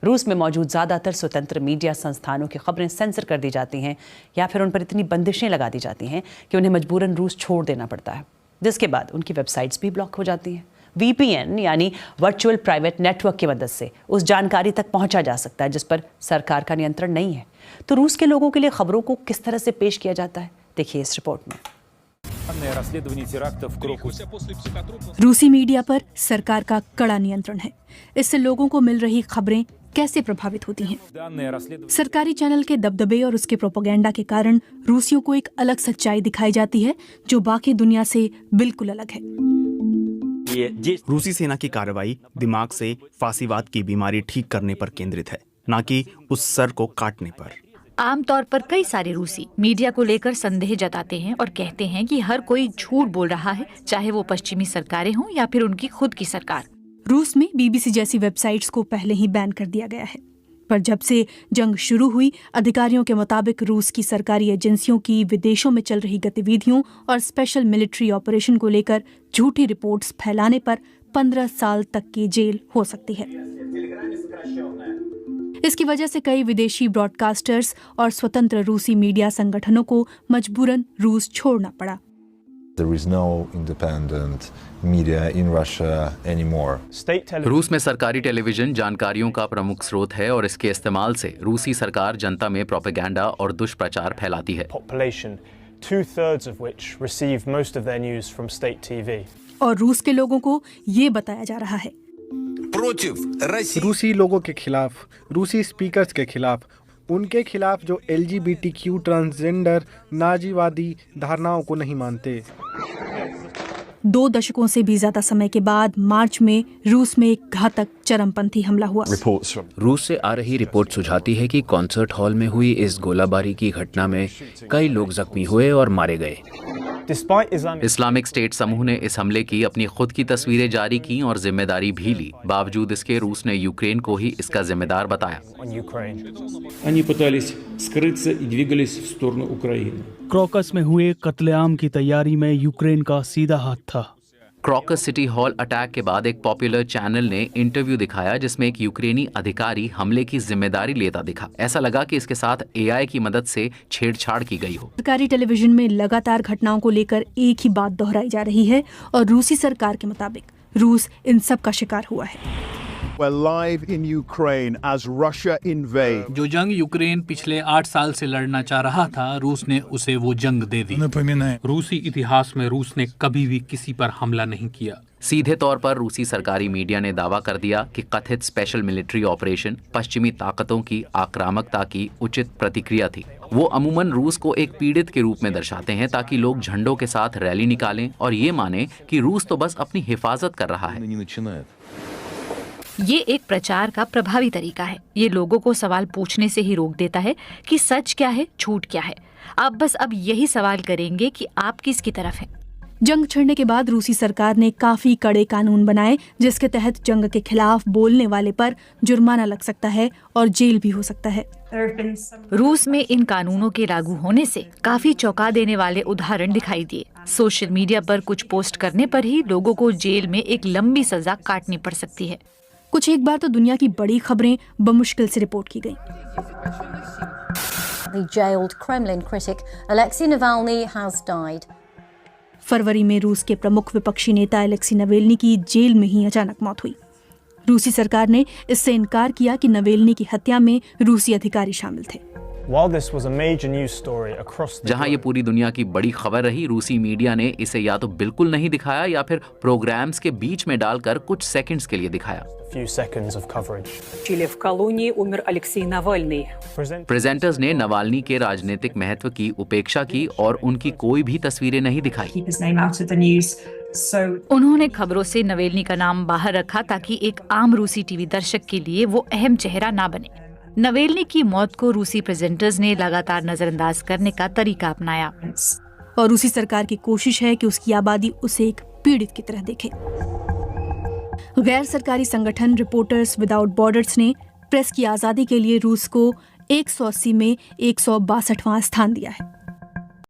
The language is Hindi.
रूस में मौजूद ज़्यादातर स्वतंत्र मीडिया संस्थानों की खबरें सेंसर कर दी जाती हैं या फिर उन पर इतनी बंदिशें लगा दी जाती हैं कि उन्हें मजबूरन रूस छोड़ देना पड़ता है, जिसके बाद उनकी वेबसाइट्स भी ब्लॉक हो जाती हैं। VPN यानी वर्चुअल प्राइवेट नेटवर्क की मदद से उस जानकारी तक पहुंचा जा सकता है जिस पर सरकार का नियंत्रण नहीं है। तो रूस के लोगों के लिए खबरों को किस तरह से पेश किया जाता है, देखिए इस रिपोर्ट में। रूसी मीडिया पर सरकार का कड़ा नियंत्रण है। इससे लोगों को मिल रही खबरें कैसे प्रभावित होती हैं? सरकारी चैनल के दबदबे और उसके प्रोपेगेंडा के कारण रूसियों को एक अलग सच्चाई दिखाई जाती है जो बाकी दुनिया से बिल्कुल अलग है। रूसी सेना की कार्रवाई दिमाग से फासीवाद की बीमारी ठीक करने पर केंद्रित है, न कि उस सर को काटने पर। आमतौर पर कई सारे रूसी मीडिया को लेकर संदेह जताते हैं और कहते हैं कि हर कोई झूठ बोल रहा है, चाहे वो पश्चिमी सरकारें हों या फिर उनकी खुद की सरकार। रूस में BBC जैसी वेबसाइट्स को पहले ही बैन कर दिया गया है, पर जब से जंग शुरू हुई, अधिकारियों के मुताबिक रूस की सरकारी एजेंसियों की विदेशों में चल रही गतिविधियों और स्पेशल मिलिट्री ऑपरेशन को लेकर झूठी रिपोर्ट्स फैलाने पर 15 साल तक की जेल हो सकती है। इसकी वजह से कई विदेशी ब्रॉडकास्टर्स और स्वतंत्र रूसी मीडिया संगठनों को मजबूरन रूस छोड़ना पड़ा। There is no independent media in Russia anymore. रूस में सरकारी टेलीविजन जानकारियों का प्रमुख स्रोत है और इसके इस्तेमाल से रूसी सरकार जनता में प्रोपेगेंडा और दुष्प्रचार फैलाती है। Two-thirds of which receive most of their news from state TV. और रूस के लोगों को ये बताया जा रहा है, रूसी लोगों के खिलाफ, रूसी स्पीकर्स के खिलाफ, उनके खिलाफ जो LGBTQ ट्रांसजेंडर नाजीवादी धारणाओं को नहीं मानते। 2 दशकों से भी ज्यादा समय के बाद मार्च में रूस में एक घातक चरमपंथी हमला हुआ। रूस से आ रही रिपोर्ट सुझाती है कि कॉन्सर्ट हॉल में हुई इस गोलाबारी की घटना में कई लोग जख्मी हुए और मारे गए। इस्लामिक स्टेट समूह ने इस हमले की अपनी खुद की तस्वीरें जारी की और जिम्मेदारी भी ली। बावजूद इसके रूस ने यूक्रेन को ही इसका जिम्मेदार बताया। क्रोकस में हुए कत्लेआम की तैयारी में यूक्रेन का सीधा हाथ था। क्रोकस सिटी हॉल अटैक के बाद एक पॉपुलर चैनल ने इंटरव्यू दिखाया जिसमें एक यूक्रेनी अधिकारी हमले की जिम्मेदारी लेता दिखा। ऐसा लगा कि इसके साथ AI की मदद से छेड़छाड़ की गई हो। सरकारी टेलीविजन में लगातार घटनाओं को लेकर एक ही बात दोहराई जा रही है और रूसी सरकार के मुताबिक रूस इन सब का शिकार हुआ है। We're live in Ukraine as Russia invades. जो जंग यूक्रेन पिछले 8 साल से लड़ना चाह रहा था, रूस ने उसे वो जंग दे दी। रूसी इतिहास में रूस ने कभी भी किसी पर हमला नहीं किया। सीधे तौर पर रूसी सरकारी मीडिया ने दावा कर दिया कि कथित स्पेशल मिलिट्री ऑपरेशन पश्चिमी ताकतों की आक्रामकता की उचित प्रतिक्रिया थी। वो अमूमन रूस को एक पीड़ित के रूप में दर्शाते हैं ताकि लोग झंडों के साथ रैली निकालें और ये माने कि रूस तो बस अपनी हिफाजत कर रहा है। ये एक प्रचार का प्रभावी तरीका है। ये लोगों को सवाल पूछने से ही रोक देता है कि सच क्या है, झूठ क्या है। आप बस अब यही सवाल करेंगे कि आप किसकी तरफ हैं। जंग छिड़ने के बाद रूसी सरकार ने काफी कड़े कानून बनाए जिसके तहत जंग के खिलाफ बोलने वाले पर जुर्माना लग सकता है और जेल भी हो सकता है। रूस में इन कानूनों के लागू होने से काफी चौंका देने वाले उदाहरण दिखाई दिए। सोशल मीडिया पर कुछ पोस्ट करने पर ही लोगों को जेल में एक लंबी सजा काटनी पड़ सकती है। कुछ एक बार तो दुनिया की बड़ी खबरें बमुश्किल से रिपोर्ट की गईं। The jailed Kremlin critic Alexei Navalny has died. फरवरी में रूस के प्रमुख विपक्षी नेता अलेक्सी नवेल्नी की जेल में ही अचानक मौत हुई। रूसी सरकार ने इससे इनकार किया कि नवेल्नी की हत्या में रूसी अधिकारी शामिल थे। जहां ये पूरी दुनिया की बड़ी खबर रही, रूसी मीडिया ने इसे या तो बिल्कुल नहीं दिखाया या फिर प्रोग्राम्स के बीच में डालकर कुछ सेकंड्स के लिए दिखाया। प्रेजेंटर्स ने नवाल्नी के राजनीतिक महत्व की उपेक्षा की और उनकी कोई भी तस्वीरें नहीं दिखाई। उन्होंने खबरों से नवेल्नी का नाम बाहर रखा ताकि एक आम रूसी टीवी दर्शक के लिए वो अहम चेहरा ना बने। नवेल्नी की मौत को रूसी प्रेजेंटर्स ने लगातार नजरअंदाज करने का तरीका अपनाया और रूसी सरकार की कोशिश है कि उसकी आबादी उसे एक पीड़ित की तरह देखे। गैर सरकारी संगठन रिपोर्टर्स विदाउट बॉर्डर्स ने प्रेस की आजादी के लिए रूस को 180 में 162वां स्थान दिया है।